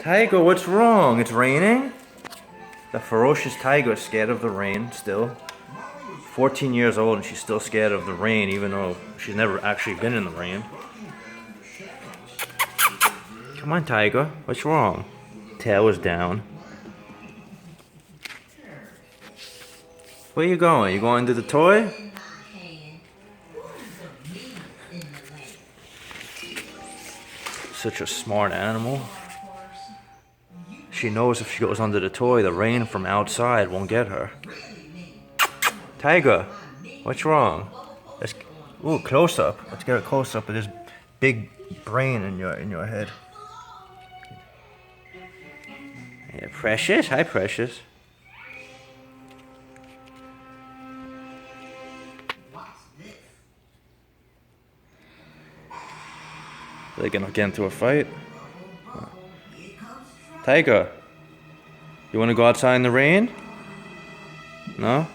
Tiger, what's wrong? It's raining? The ferocious tiger is scared of the rain still. 14 years old and she's still scared of the rain even though she's never actually been in the rain. Come on, Tiger. What's wrong? Tail is down. Where you going? You going to the toy? Such a smart animal. She knows if she goes under the toy, the rain from outside won't get her. Tiger, what's wrong? Ooh, close up. Let's get a close up of this big brain in your head. Yeah, Precious. Hi, Precious. Are they gonna get into a fight? Tiger, you wanna go outside in the rain? No?